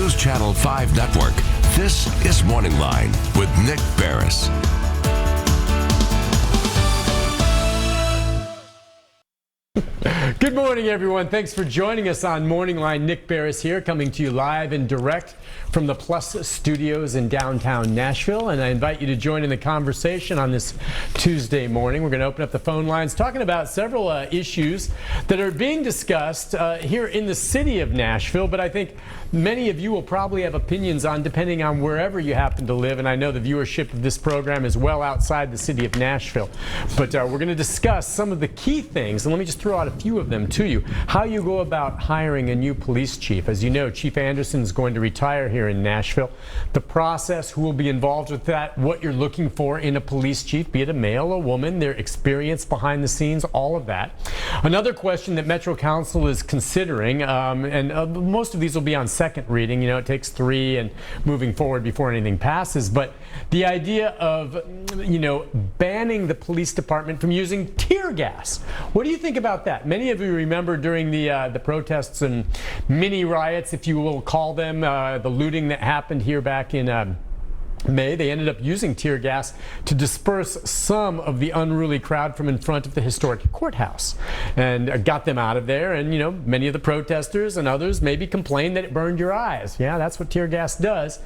News Channel 5 Network, this is Morning Line with Nick Barris. Good morning, everyone. Thanks for joining us on Morning Line. Nick Barris here, coming to you live and direct from the Plus Studios in downtown Nashville. And I invite you to join in the conversation on this Tuesday morning. We're going to open up the phone lines talking about several issues that are being discussed here in the city of Nashville. But I think many of you will probably have opinions on, depending on wherever you happen to live. And I know the viewership of this program is well outside the city of Nashville. But we're going to discuss some of the key things. And let me just throw out a few of them to you. How you go about hiring a new police chief. As you know, Chief Anderson is going to retire here in Nashville. The process, who will be involved with that, what you're looking for in a police chief, be it a male or woman, their experience behind the scenes, all of that. Another question that Metro Council is considering, and most of these will be on second reading. You know, it takes 3 and moving forward before anything passes. But the idea of, you know, banning the police department from using tear gas. What do you think about that? Many of you remember during the protests and mini riots, if you will call them, the looting that happened here back in May. They ended up using tear gas to disperse some of the unruly crowd from in front of the historic courthouse and got them out of there. And, you know, many of the protesters and others maybe complained that it burned your eyes. Yeah, that's what tear gas does.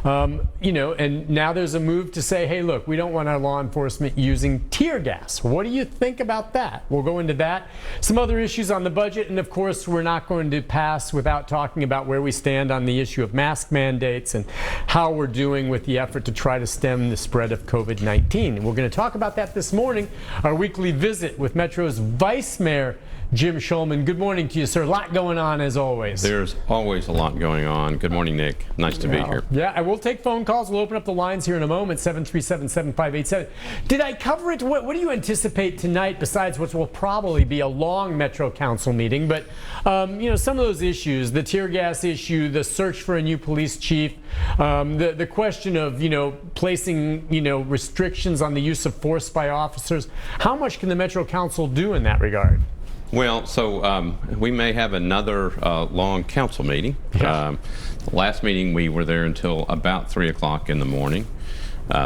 You know, and now there's a move to say, hey, look, we don't want our law enforcement using tear gas. What do you think about that? We'll go into that. Some other issues on the budget. And of course, we're not going to pass without talking about where we stand on the issue of mask mandates and how we're doing with the effort to try to stem the spread of COVID-19. And we're going to talk about that this morning, our weekly visit with Metro's Vice Mayor, Jim Shulman. Good morning to you, sir. A lot going on, as always. There's always a lot going on. Good morning, Nick. Nice to be here. Yeah, I will take phone calls. We'll open up the lines here in a moment, 737-7587. Did I cover it? What do you anticipate tonight, besides what will probably be a long Metro Council meeting? But, you know, some of those issues, the tear gas issue, the search for a new police chief, the question of, you know, placing, you know, restrictions on the use of force by officers. How much can the Metro Council do in that regard? Well, so we may have another long council meeting. Yeah. Last meeting we were there until about 3 o'clock in the morning.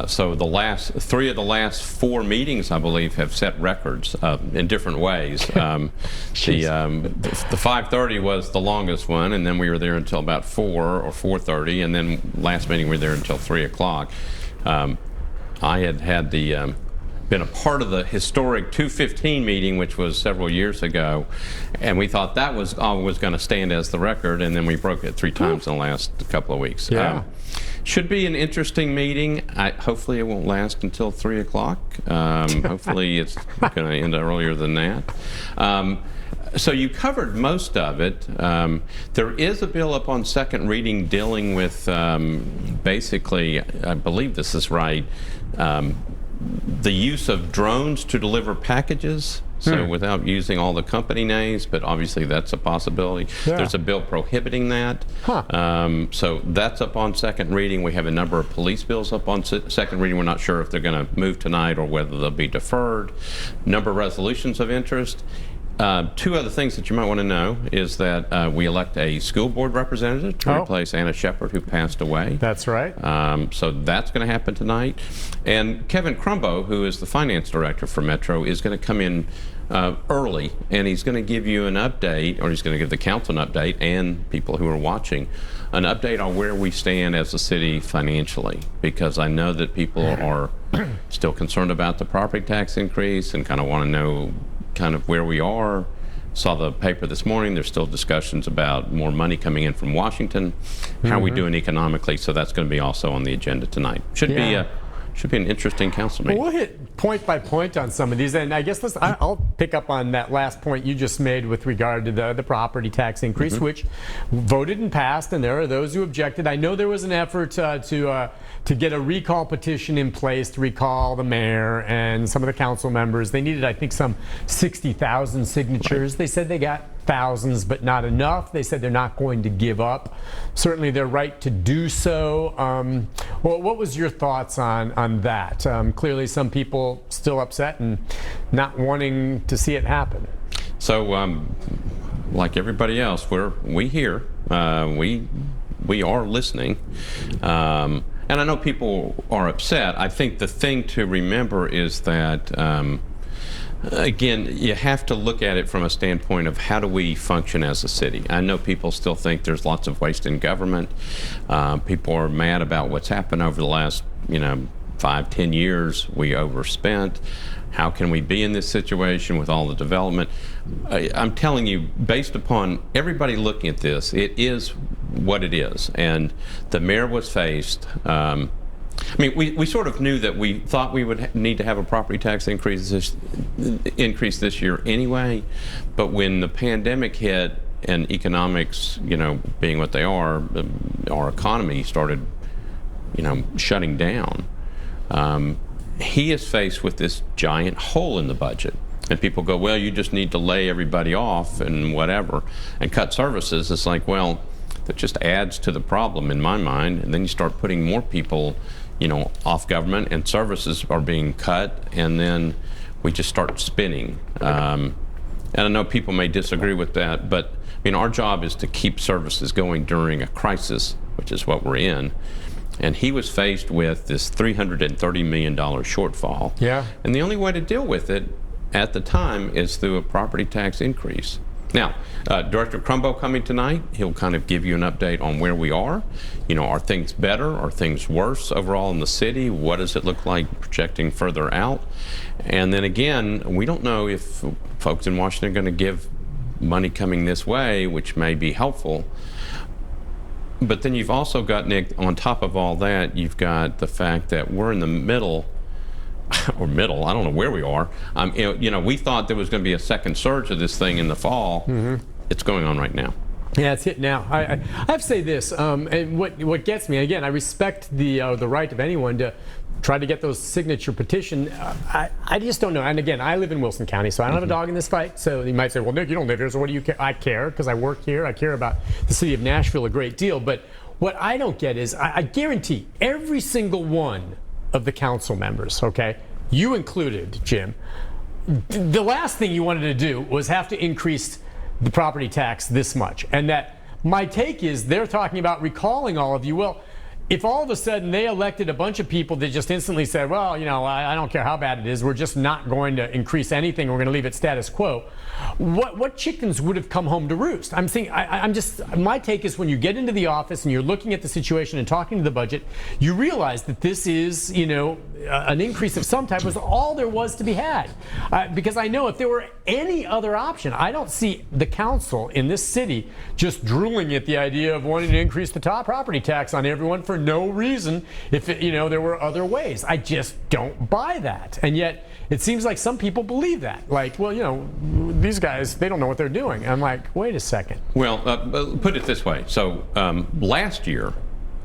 So the last 3 of the last 4 meetings, I believe, have set records in different ways. The 5:30 was the longest one, and then we were there until about 4 or 4:30, and then last meeting we were there until 3 o'clock. I had been a part of the historic 2:15 meeting, which was several years ago, and we thought that was always going to stand as the record, and then we broke it 3 times in the last couple of weeks. Yeah. Should be an interesting meeting. Hopefully it won't last until 3 o'clock. Hopefully it's going to end earlier than that. So you covered most of it. There is a bill up on second reading dealing with basically, I believe this is right, the use of drones to deliver packages. So without using all the company names, but obviously that's a possibility. Yeah. There's a bill prohibiting that. So that's up on second reading. We have a number of police bills up on second reading. We're not sure if they're going to move tonight or whether they'll be deferred. Number of resolutions of interest. 2 other things that you might want to know is that we elect a school board representative to replace Anna Shepard, who passed away. That's right. So that's going to happen tonight. And Kevin Crumbo, who is the finance director for Metro, is going to come in early, and he's going to give you an update, or he's going to give the council an update and people who are watching an update on where we stand as a city financially, because I know that people are still concerned about the property tax increase and kind of want to know kind of where we are. Saw the paper this morning. There's still discussions about more money coming in from Washington. How are we doing economically? So that's going to be also on the agenda tonight. Should be an interesting council meeting. Well, we'll hit point by point on some of these, and I guess I'll pick up on that last point you just made with regard to the property tax increase, which voted and passed, and there are those who objected. I know there was an effort to get a recall petition in place to recall the mayor and some of the council members. They needed, I think, some 60,000 signatures. Right. They said they got thousands, but not enough. They said they're not going to give up. Certainly their right to do so. Well, what was your thoughts on that? Clearly some people still upset and not wanting to see it happen. So like everybody else, we hear, we we are listening. And I know people are upset. I think the thing to remember is that, again, you have to look at it from a standpoint of how do we function as a city. I know people still think there's lots of waste in government. People are mad about what's happened over the last, 5-10 years. We overspent. How can we be in this situation with all the development? I'm telling you, based upon everybody looking at this, it is what it is. And the mayor was faced. We sort of knew that we thought we would need to have a property tax increase this year anyway. But when the pandemic hit and economics, being what they are, our economy started, shutting down. He is faced with this giant hole in the budget. And people go, well, you just need to lay everybody off and whatever and cut services. It's like, well, that just adds to the problem in my mind. And then you start putting more people, off government, and services are being cut, and then we just start spinning. And I know people may disagree with that, but our job is to keep services going during a crisis, which is what we're in. And he was faced with this $330 million shortfall. Yeah. And the only way to deal with it at the time is through a property tax increase. Now, Director Crumbo coming tonight, he'll kind of give you an update on where we are. Are things better? Are things worse overall in the city? What does it look like projecting further out? And then again, we don't know if folks in Washington are going to give money coming this way, which may be helpful. But then you've also got, Nick, on top of all that, you've got the fact that we're in the middle, I don't know where we are. We thought there was going to be a second surge of this thing in the fall. Mm-hmm. It's going on right now. Yeah, it's hit now. I have to say this, and what gets me, again, I respect the right of anyone to try to get those signature petition. I just don't know. And again, I live in Wilson County, so I don't have a dog in this fight. So you might say, well, Nick, you don't live here, so what do you care? I care because I work here. I care about the city of Nashville a great deal. But what I don't get is, I guarantee every single one of the council members, okay, you included, Jim, the last thing you wanted to do was have to increase the property tax this much. And that my take is they're talking about recalling all of you. Well, if all of a sudden they elected a bunch of people that just instantly said, well, I don't care how bad it is, we're just not going to increase anything, we're going to leave it status quo, what chickens would have come home to roost? I'm thinking, my take is when you get into the office and you're looking at the situation and talking to the budget, you realize that this is, an increase of some type was all there was to be had. Because I know if there were any other option, I don't see the council in this city just drooling at the idea of wanting to increase the top property tax on everyone for no reason if there were other ways. I just don't buy that. And yet it seems like some people believe that. Like, well, these guys, they don't know what they're doing. I'm like, wait a second. Well, put it this way. So last year,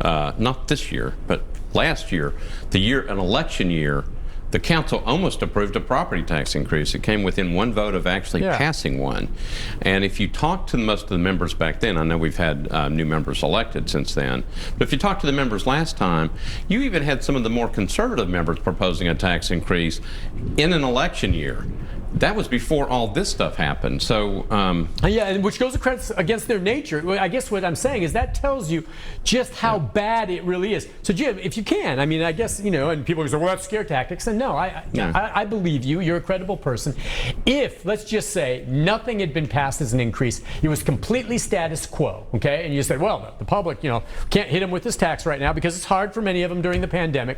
not this year, but last year, an election year, the council almost approved a property tax increase. It came within one vote of actually passing one. And if you talk to most of the members back then, I know we've had new members elected since then, but if you talk to the members last time, you even had some of the more conservative members proposing a tax increase in an election year. That was before all this stuff happened. So yeah, and which goes against their nature. I guess what I'm saying is that tells you just how bad it really is. So Jim, if you can, I guess, and people say, well, that's scare tactics. And no, I believe you. You're a credible person. If, let's just say, nothing had been passed as an increase, it was completely status quo, okay? And you said, well, the public, can't hit them with this tax right now because it's hard for many of them during the pandemic.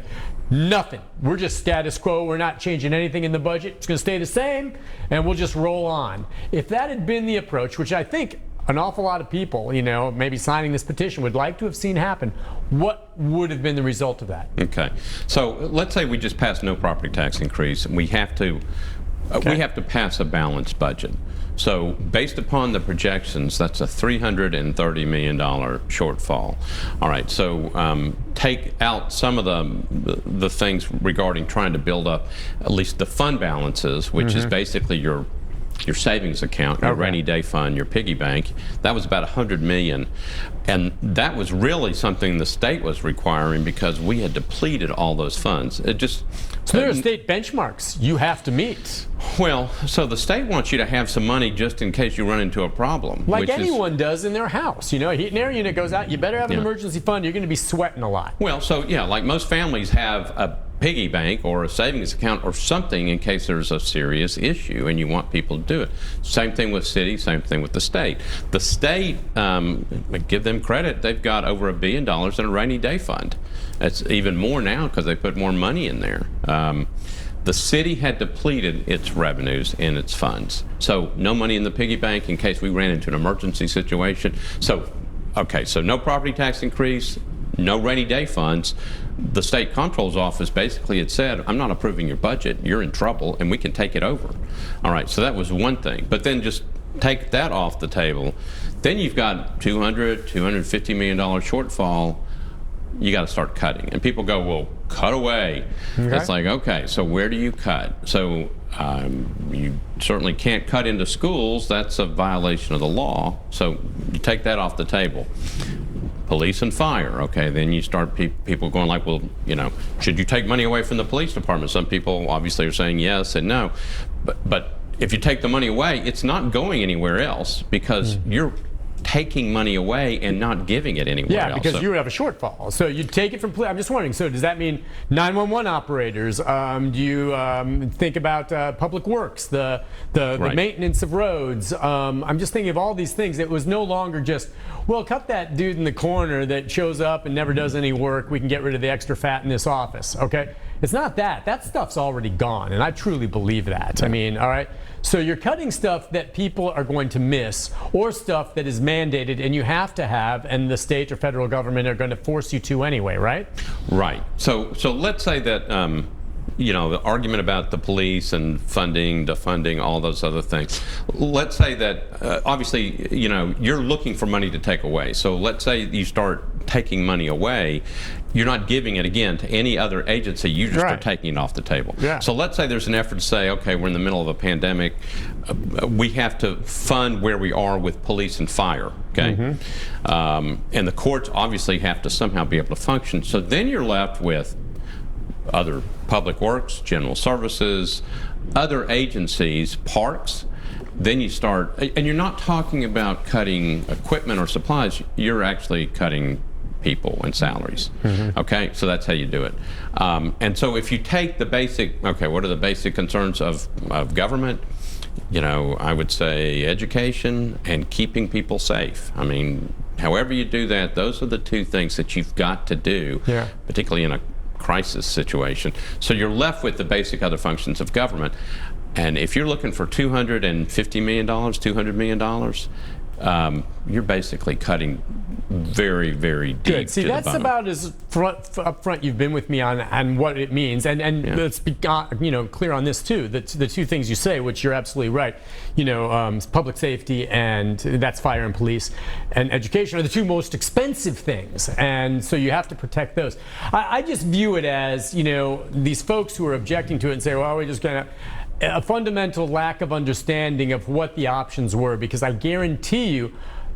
Nothing. We're just status quo. We're not changing anything in the budget. It's going to stay the same. And we'll just roll on. If that had been the approach, which I think an awful lot of people, maybe signing this petition would like to have seen happen, what would have been the result of that? Okay. So let's say we just passed no property tax increase, and we have to pass a balanced budget. So based upon the projections, that's a $330 million shortfall. All right, so take out some of the things regarding trying to build up at least the fund balances, which is basically your savings account, your rainy day fund, your piggy bank. That was about $100 million. And that was really something the state was requiring because we had depleted all those funds. So there are state benchmarks you have to meet. Well, so the state wants you to have some money just in case you run into a problem. Like anyone does in their house. You know, a heat and air unit goes out, you better have an emergency fund. You're going to be sweating a lot. Well, so yeah, like most families have a piggy bank or a savings account or something in case there's a serious issue and you want people to do it. Same thing with city, same thing with the state. The state, give them credit, they've got over $1 billion in a rainy day fund. That's even more now because they put more money in there. The city had depleted its revenues and its funds. So no money in the piggy bank in case we ran into an emergency situation. So, okay, so no property tax increase, no rainy day funds. The state comptroller's office basically had said, I'm not approving your budget, you're in trouble, and we can take it over. All right, so that was one thing. But then just take that off the table. Then you've got $250 million shortfall. You got to start cutting. And people go, well, cut away. Okay. It's like, okay, so where do you cut? So you certainly can't cut into schools. That's a violation of the law. So you take that off the table. Police and fire, okay, then you start people going like, well, you know, should you take money away from the police department? Some people obviously are saying yes and no. But if you take the money away, it's not going anywhere else because you're taking money away and not giving it anywhere else. Yeah, because you have a shortfall. So you take it from, I'm just wondering, so does that mean 911 operators? Do you think about public works, the Right. maintenance of roads? I'm just thinking of all these things. It was no longer just, well, cut that dude in the corner that shows up and never does any work. We can get rid of the extra fat in this office, okay? It's not that. That stuff's already gone, and I truly believe that. I mean, all right? So you're cutting stuff that people are going to miss or stuff that is mandated and you have to have and the state or federal government are going to force you to anyway, right? Right. So let's say that, you know, the argument about the police and funding, defunding, all those other things. Let's say that, obviously, you know, you're looking for money to take away. So let's say you start taking money away. You're not giving it again to any other agency. You just are taking it off the table. Yeah. So let's say there's an effort to say, okay, we're in the middle of a pandemic. We have to fund where we are with police and fire. Okay. And the courts obviously have to somehow be able to function. So then you're left with other public works, general services, other agencies, parks. Then you start, and you're not talking about cutting equipment or supplies. You're actually cutting people and salaries. Okay, so that's how you do it. And so if you take the basic, okay, what are the basic concerns of government? You know, I would say education and keeping people safe. I mean, however you do that, those are the two things that you've got to do, particularly in a crisis situation. So you're left with the basic other functions of government. And if you're looking for $250 million, $200 million, you're basically cutting very, very deep. Good. See, that's about as upfront you've been with me on what it means, and let's be clear on this too. The two things you say, which you're absolutely right. You know, public safety and that's fire and police, and education are the two most expensive things, and so you have to protect those. I just view it as, you know, these folks who are objecting to it and say, well, we're just going to. A fundamental lack of understanding of what the options were, because I guarantee you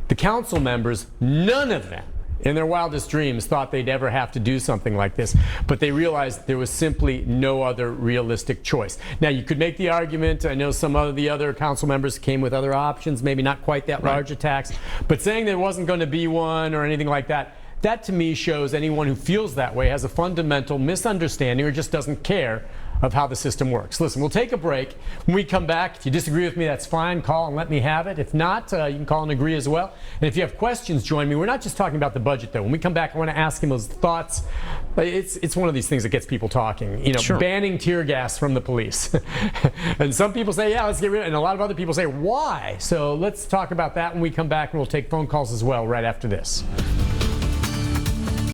the council members, none of them in their wildest dreams thought they'd ever have to do something like this, but they realized there was simply no other realistic choice. Now, you could make the argument, I know some of the other council members came with other options, maybe not quite that large a tax, but saying there wasn't going to be one or anything like that, that to me shows anyone who feels that way has a fundamental misunderstanding or just doesn't care of how the system works. Listen, we'll take a break. When we come back, if you disagree with me, that's fine. Call and let me have it. If not, you can call and agree as well. And if you have questions, join me. We're not just talking about the budget, though. When we come back, I want to ask him his thoughts. It's one of these things that gets people talking. You know, banning tear gas from the police. And some people say, yeah, let's get rid of it. And a lot of other people say, why? So let's talk about that when we come back, and we'll take phone calls as well right after this.